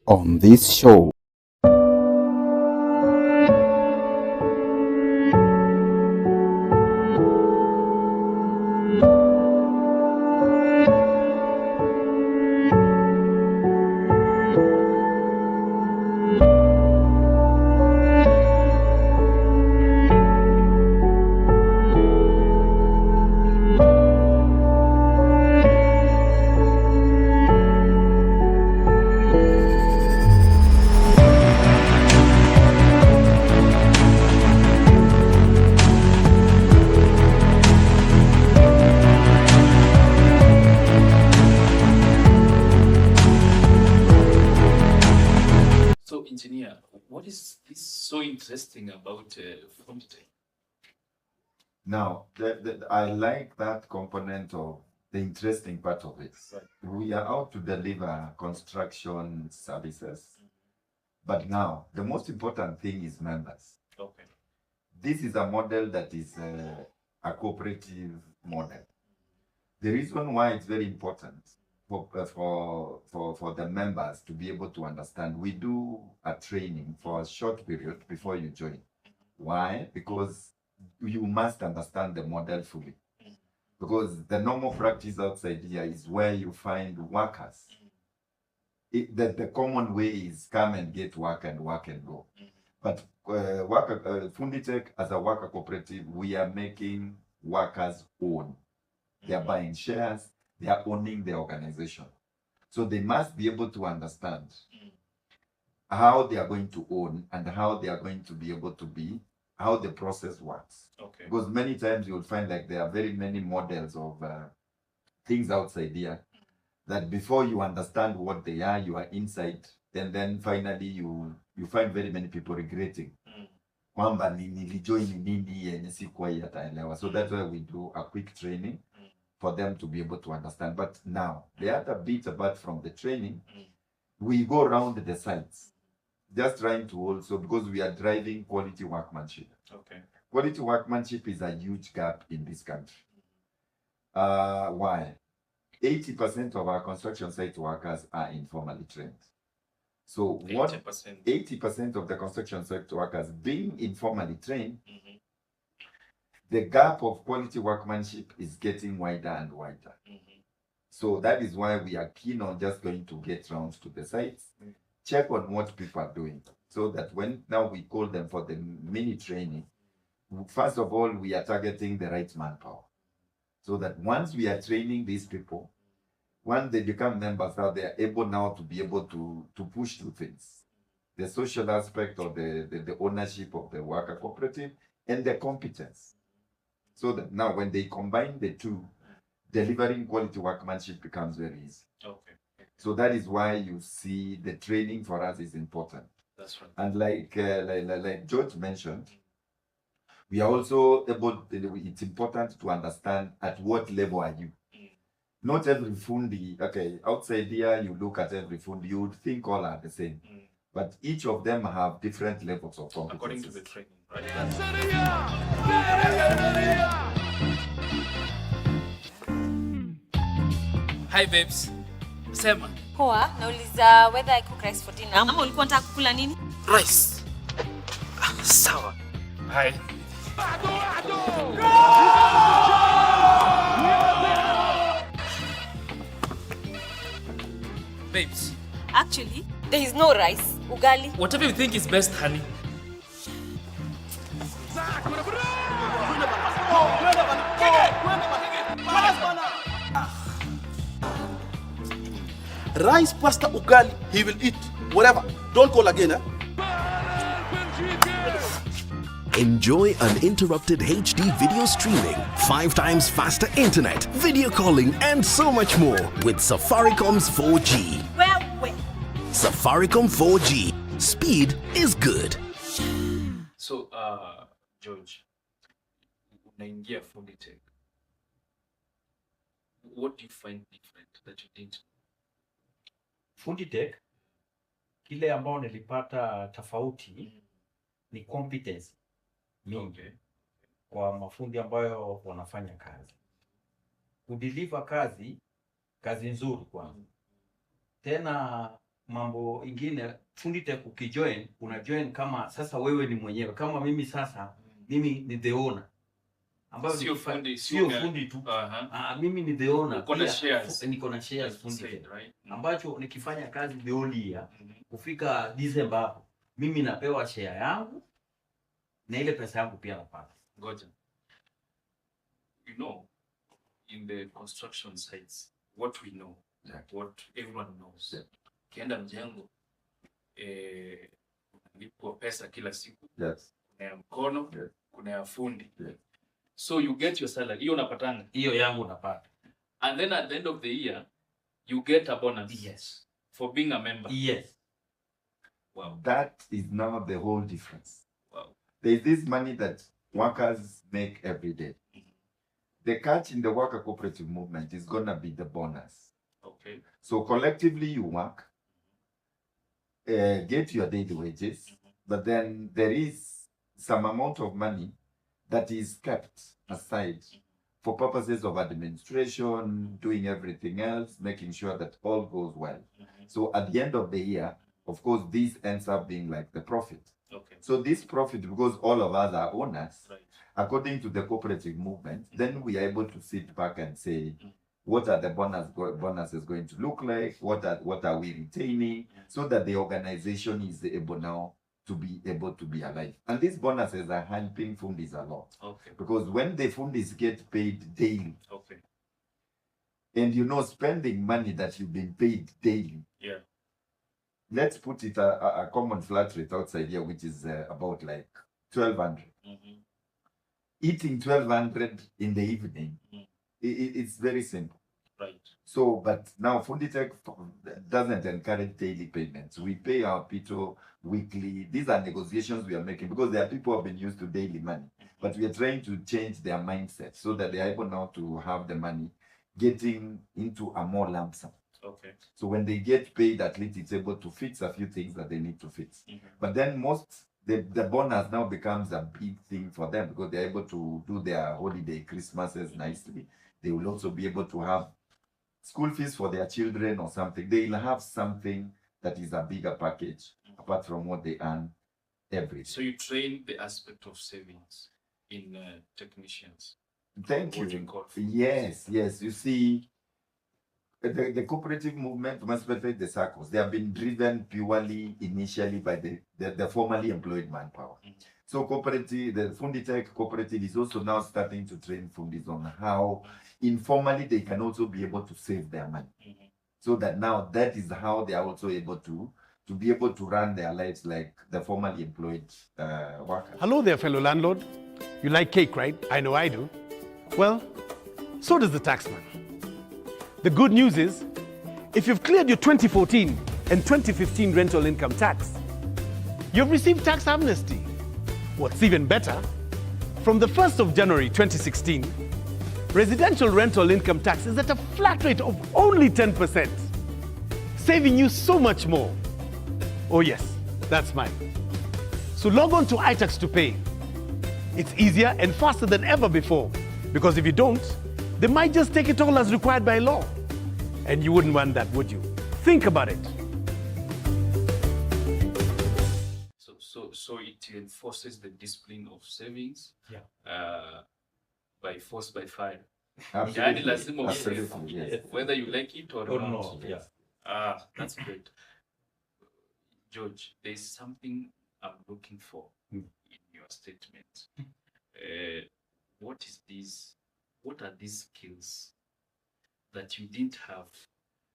on this show. So, engineer, what is so interesting about Funditech? Now, I like that component of the interesting part of it. Right. We are out to deliver construction services, but now the most important thing is members. Okay. This is a model that is a cooperative model. The reason why it's very important for the members to be able to understand, we do a training for a short period before you join. Why? Because you must understand the model fully. Because the normal practice outside here is where you find workers. The common way is come and get work and go. But Funditech, as a worker cooperative, we are making workers own. They are buying shares, they are owning the organization. So they must be able to understand how they are going to own and how they are going to be able to be, how the process works. Okay. Because many times you'll find like there are very many models of things outside here that before you understand what they are, you are inside, and then finally you find very many people regretting kwamba nilijoin nini yenye sikuwa yataelewa. So that's why we do a quick training for them to be able to understand. But now the other bit apart from the training, we go around the sites, just trying to also, because we are driving quality workmanship. Okay. Quality workmanship is a huge gap in this country. Why? 80% of our construction site workers are informally trained. So 80% of the construction site workers being informally trained, the gap of quality workmanship is getting wider and wider. So that is why we are keen on just going to get round to the sites, check on what people are doing, so that when now we call them for the mini training, first of all, we are targeting the right manpower. So that once we are training these people, when they become members, now they are able now to be able to push through things. The social aspect or the ownership of the worker cooperative and the competence. So that now when they combine the two, delivering quality workmanship becomes very easy. Okay. So that is why you see the training for us is important. That's right. And like George mentioned, we are also able, it's important to understand at what level are you. Not every fundi, okay, outside here, you look at every fundi, you would think all are the same. But each of them have different levels of competence. According to the training, right? Hi babes. Sema. Poa, nauliza whether I cook rice for dinner. Ama ulikuwa unataka kukula nini? Rice. Sawa. Hi. Babes. Actually, there is no rice, ugali. Whatever you think is best, honey. Rice, pasta, ugali, he will eat. Whatever. Don't call again, eh? Enjoy uninterrupted HD video streaming, 5 times faster internet, video calling, and so much more with Safaricom's 4G. Well. Safaricom 4G. Speed is good. So, George, unaingia Funditech. What do you find different that you didn't? Funditech, kile ambao nilipata tofauti ni competence mingi kwa mafundi ambayo wanafanya kazi. Kudeliver kazi nzuri kwanza. Tena mambo ingine Funditech ukijoin, unajoin kama sasa wewe ni mwenyewe. Kama mimi sasa, mimi ni the owner. Ambayo sio fundi tu. Mimi ni the owner. Niko na shares. Niko na shares Funditech. Right? Ambacho nikifanya kazi the whole year, kufika December hapo, mimi napewa share yangu na ile pesa yangu pia napata. Ngoja. You know, in the construction sites, what we know, what everyone knows. Kienda mjengo, lipo pesa kila siku. Yes. Kuna ya mkono, yes. Kuna ya fundi. Yes. So you get your salary. Hiyo unapatanga. Hiyo yangu napata. And then at the end of the year, you get a bonus. Yes. For being a member. Yes. Wow. That is now the whole difference. Wow. There is this money that workers make every day. The catch in the worker cooperative movement is going to be the bonus. Okay. So collectively you work, get your daily wages, but then there is some amount of money that is kept aside for purposes of administration, doing everything else, making sure that all goes well. So at the end of the year, of course, this ends up being like the profit. Okay. So this profit, because all of us are owners, right. According to the cooperative movement, then we are able to sit back and say, what are the bonuses going to look like? What are we retaining? So that the organization is able now to be able to be alive. And these bonuses are helping fundis a lot. Okay. Because when the fundis get paid daily, okay. And you know, spending money that you've been paid daily. Yeah. Let's put it a common flat rate outside here, which is about like 1,200. Eating 1,200 in the evening, it's very simple. Right. So, but now Funditech doesn't encourage daily payments. We pay our people weekly. These are negotiations we are making because there are people who have been used to daily money. But we are trying to change their mindset so that they are able now to have the money getting into a more lump sum. Okay. So when they get paid, at least it's able to fix a few things that they need to fix. But then the bonus now becomes a big thing for them because they're able to do their holiday Christmases nicely. They will also be able to have school fees for their children or something. They'll have something that is a bigger package apart from what they earn every day. So you train the aspect of savings in technicians. Thank you. Yes. You see, the cooperative movement, especially the circles, they have been driven purely initially by the formerly employed manpower. So cooperative, the Funditech cooperative is also now starting to train fundis on how informally they can also be able to save their money. So that now that is how they are also able to be able to run their lives like the formerly employed workers. Hello there, fellow landlord. You like cake, right? I know I do. Well, so does the taxman. The good news is, if you've cleared your 2014 and 2015 rental income tax, you've received tax amnesty. What's even better, from the 1st of January 2016, residential rental income tax is at a flat rate of only 10%, saving you so much more. Oh yes, that's mine. So log on to iTax to pay. It's easier and faster than ever before, because if you don't, they might just take it all as required by law. And you wouldn't want that, would you? Think about it. So it enforces the discipline of savings. Yeah. By force, by fire. Absolutely. Absolutely. Yes. Whether you like it or not. No. Yeah. That's great. George, there's something I'm looking for in your statement. What is this? What are these skills that you didn't have,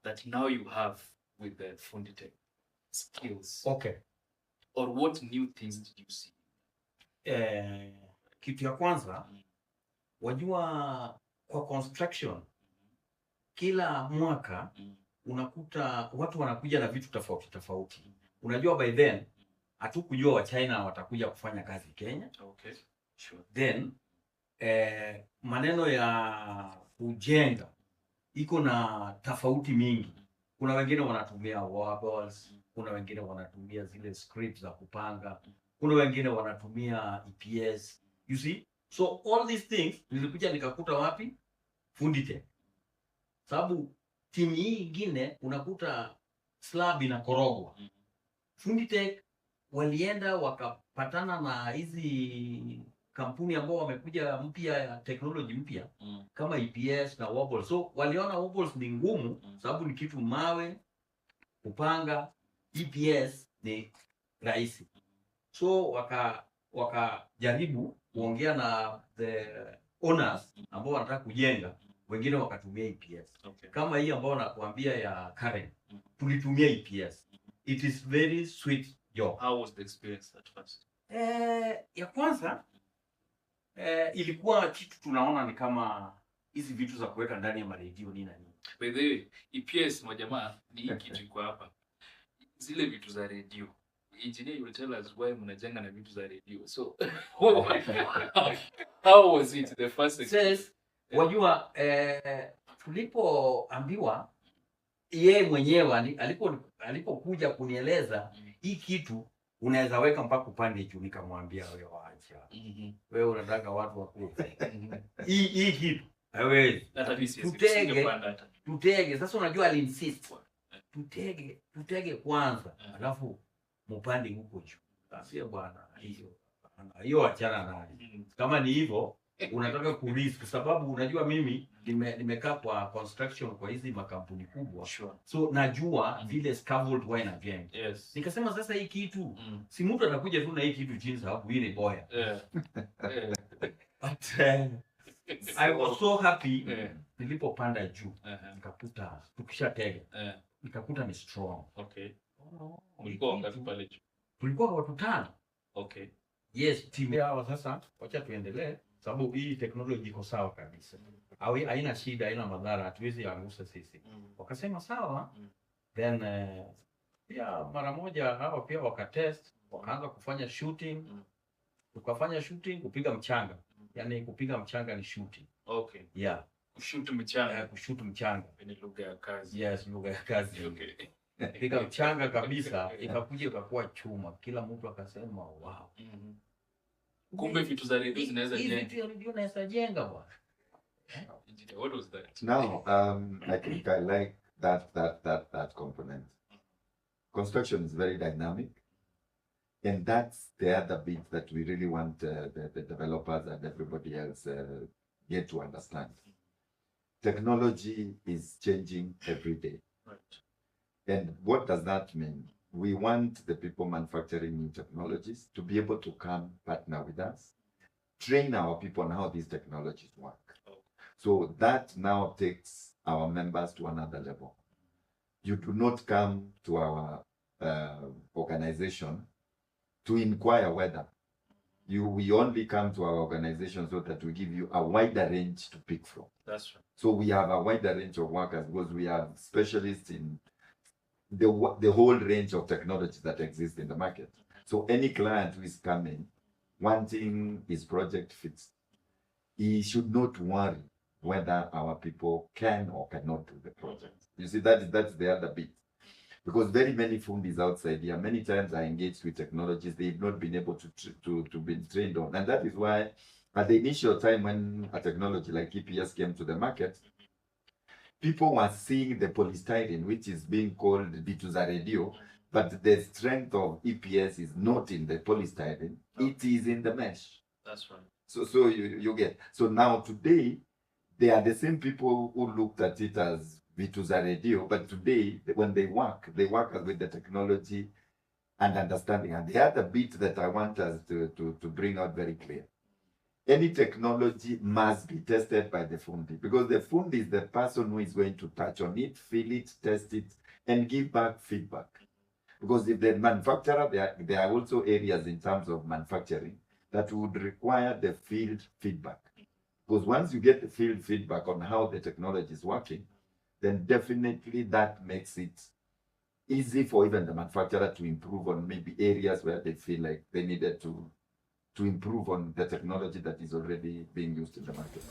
that now you have with the Funditech skills? Okay. Or what new things did you see? Kitu ya kwanza, wajua kwa construction, kila mwaka unakuta watu wanakuja na vitu tofauti. Unajua by then, hatukujua wa China watakuja kufanya kazi Kenya. Okay, sure. Then, maneno ya kujenga iko na tofauti mingi. Kuna wengine wanatumia warbles, kuna wengine wanatumia zile scripts za kupanga, kuna wengine wanatumia EPS. You see? So all these things nilikuja nikakuta wapi? Funditech. Sababu timu hii ingine unakuta slab inakorogwa. Funditech walienda wakapatana na hizi kampuni ambao wamekuja mpya ya technology mpya kama EPS na wobble. So waliona wobbles ni ngumu sababu ni kitu mawe kupanga, EPS ni rahisi. So wakajaribu kuongea na the owners ambao wanataka kujenga, wengine wakatumia EPS. Kama hii ambao nakuambia ya Karen, tulitumia EPS. It is very sweet job. How was the experience at first? Ya kwanza ilikuwa kitu tunaona ni kama hizi vitu za kuweka ndani ya maredio nini na nini. By the way, EPS majamaa ni hii kitu iko hapa. Zile vitu za radio. Engineer will tell us why mnajenga na vitu za radio. So how was it the first experience? Wajua tulipoambiwa yeye mwenyewe alipokuja kunieleza hii kitu unaweza weka mpaka upande juu, nikamwambia wewe waacha. Wewe unataka watu wakupe. Hii kitu hawezi. Hata visi tutege. Sasa unajua aliinsist. Tutege kwanza, alafu mpande huko juu. Sasa bwana hiyo achana nayo. Kama ni hivyo unataka kurisk, sababu unajua mimi nimekaa kwa construction kwa hizi makampuni kubwa. So najua vile scaffold why na jenga. Nikasema sasa hii kitu si mtu atakuja tu na hii kitu chini sababu hii ni boya. But I was so happy nilipopanda juu nikakuta tukishatega nikakuta ni strong. Ulikuwa wangapi pale juu? Tulikuwa watu 5. Yes, timu yao. Sasa wacha tuendelee sababu hii technology iko sawa kabisa. Haina shida, haina madhara, hatuwezi angusha sisi. Wakasema sawa. Then pia mara moja hao pia wakatest, wakaanza kufanya shooting. Tukafanya shooting, kupiga mchanga. Yaani kupiga mchanga ni shooting. Yeah. Kushoot mchanga. Kushoot mchanga. Ni lugha ya kazi. Yes, lugha ya kazi. Piga mchanga kabisa, ikakuja ikakuwa chuma. Kila mtu akasema wow. Kumbe vitu za radio zinaweza jenga. Hizi vitu radio zinaweza jenga bwana. What was that? Now, I think I like that component. Construction is very dynamic, and that's the other bit that we really want the developers and everybody else get to understand. Technology is changing every day. And what does that mean? We want the people manufacturing new technologies to be able to come partner with us, train our people on how these technologies work. So that now takes our members to another level. You do not come to our organization to inquire whether. We only come to our organization so that we give you a wider range to pick from. That's right. So we have a wider range of workers because we have specialists in the whole range of technologies that exist in the market. So any client who is coming wanting his project fixed, he should not worry whether our people can or cannot do the project. You see, that's the other bit. Because very many fundis outside here, many times are engaged with technologies they've not been able to be trained on. And that is why at the initial time when a technology like EPS came to the market, people were seeing the polystyrene, which is being called Bituza radio, but the strength of EPS is not in the polystyrene, it is in the mesh. That's right. So you get. So now today, they are the same people who looked at it as Bituza radio, but today, when they work with the technology and understanding. And the other bit that I want us to bring out very clear. Any technology must be tested by the fundi, because the fundi is the person who is going to touch on it, feel it, test it, and give back feedback. Because if the manufacturer, there are also areas in terms of manufacturing that would require the field feedback. Because once you get the field feedback on how the technology is working, then definitely that makes it easy for even the manufacturer to improve on maybe areas where they feel like they needed to improve on the technology that is already being used in the market.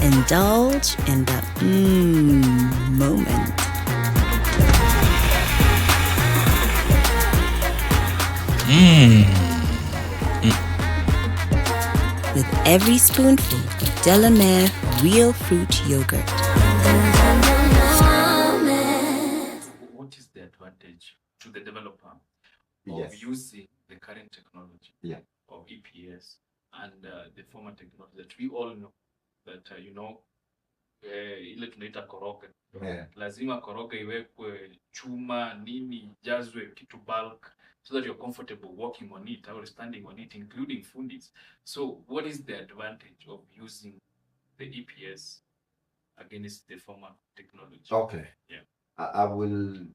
Indulge in the moment. With every spoonful, Delamere Real Fruit Yogurt. What is the advantage to the developer of Yes. using the current technology Yeah. of EPS and the former technology that we all know that ile tunaita koroga, Yeah. lazima koroga iwekwe chuma nini jazwe kitu bulk so that you're comfortable walking on it or standing on it, including fundis. So what is the advantage of using the EPS against the former technology? Okay. Yeah. I will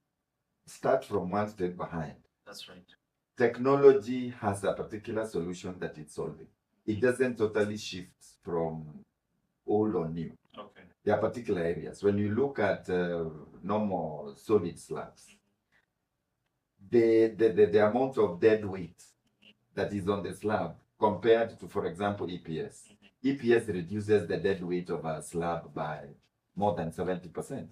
start from one step behind. That's right. Technology has a particular solution that it's solving. It doesn't totally shift from old or new. Okay. There are particular areas. When you look at normal solid slabs, the amount of dead weight that is on the slab compared to, for example, EPS. EPS reduces the dead weight of a slab by more than 70%.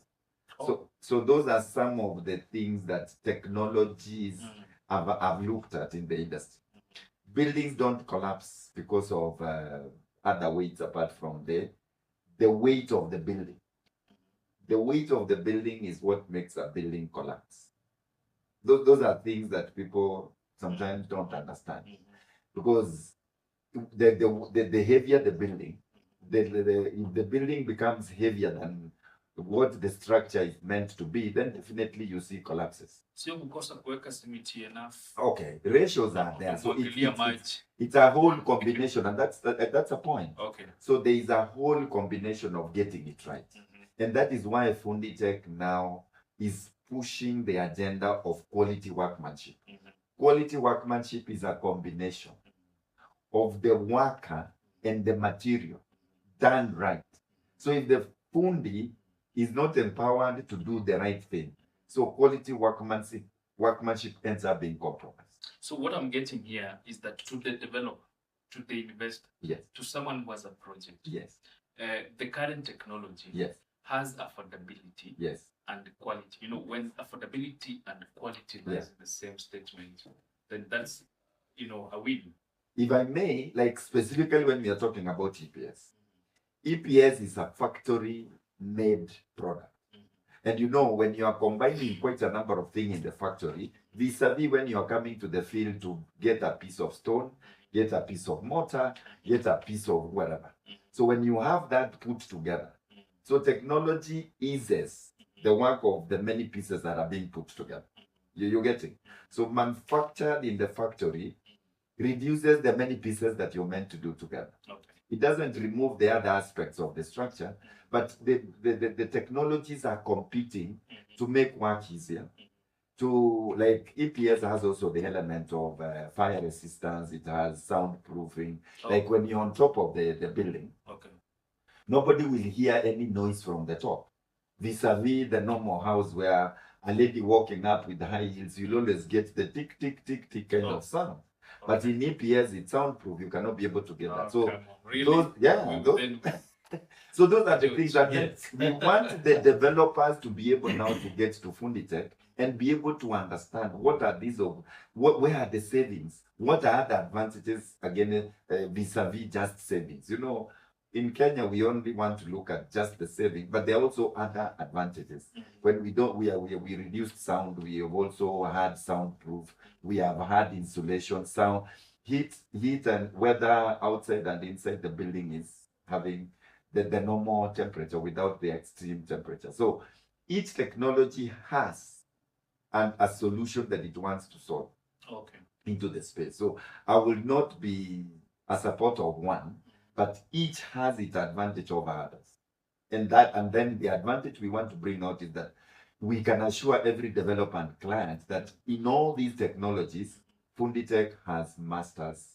So those are some of the things that technologies have looked at in the industry. Buildings don't collapse because of other weights apart from the weight of the building. The weight of the building is what makes a building collapse. Those are things that people sometimes don't understand, because the heavier the building, if the building becomes heavier than what the structure is meant to be, then definitely you see collapses. Sio kukosa kuweka simiti enough. Okay, ratios are there, so it's a whole combination, and that's a point. Okay. So there is a whole combination of getting it right, and that is why Funditech now is pushing the agenda of quality workmanship. Quality workmanship is a combination of the worker and the material done right. So if the fundi is not empowered to do the right thing, so quality workmanship ends up being compromised. So what I'm getting here is that to the developer, to the investor, yes, to someone who has a project, yes, the current technology, yes, has affordability, yes, and quality. You know, when affordability and quality lies in the same statement, then that's, a win. If I may, like specifically when we are talking about EPS, EPS is a factory-made product. And when you are combining quite a number of things in the factory, vis-a-vis when you are coming to the field to get a piece of stone, get a piece of mortar, get a piece of whatever. So when you have that put together, so technology eases the work of the many pieces that are being put together. You're getting? So manufactured in the factory reduces the many pieces that you're meant to do together. Okay. It doesn't remove the other aspects of the structure, but the technologies are competing to make work easier. To, like, EPS has also the element of fire resistance, it has soundproofing. Like when you're on top of the building, nobody will hear any noise from the top. Vis-a-vis the normal house where a lady walking up with high heels, you'll always get the tick, tick, tick, tick kind of sound. But in EPS, it's soundproof. You cannot be able to get that. So really? So those are the things that we want the developers to be able now to get to Funditech and be able to understand what are these where are the savings, what are the advantages again vis-a-vis just savings. In Kenya, we only want to look at just the saving, but there are also other advantages. When we reduced sound, we have also had soundproof. We have had insulation, sound, heat and weather outside and inside the building is having the normal temperature without the extreme temperature. So each technology has a solution that it wants to solve into the space. So I will not be a supporter of one, but each has its advantage over others. And then the advantage we want to bring out is that we can assure every developer and client that in all these technologies, Funditech has masters,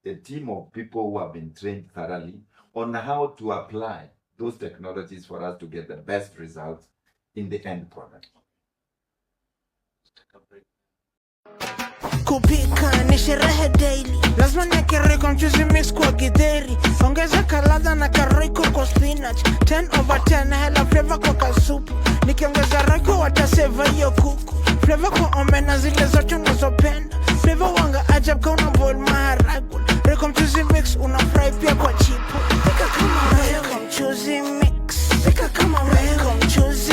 a team of people who have been trained thoroughly on how to apply those technologies for us to get the best results in the end product. kupika ni sherehe daily. Lazima niweke Royco mchuzi mix kwa githeri. Ongeza kaladha na Royco kwa spinach. 10/10 hela flavor kwa kasupu. Nikiongeza Royco wataseva hiyo kuku. Flavor kwa omena zile zote unazopenda. Flavor wanga ajab kwa unaboil maharagwe. Royco mchuzi mix unafry pia kwa chipu. Pika kama Royco mchuzi mix. Pika kama Royco mchuzi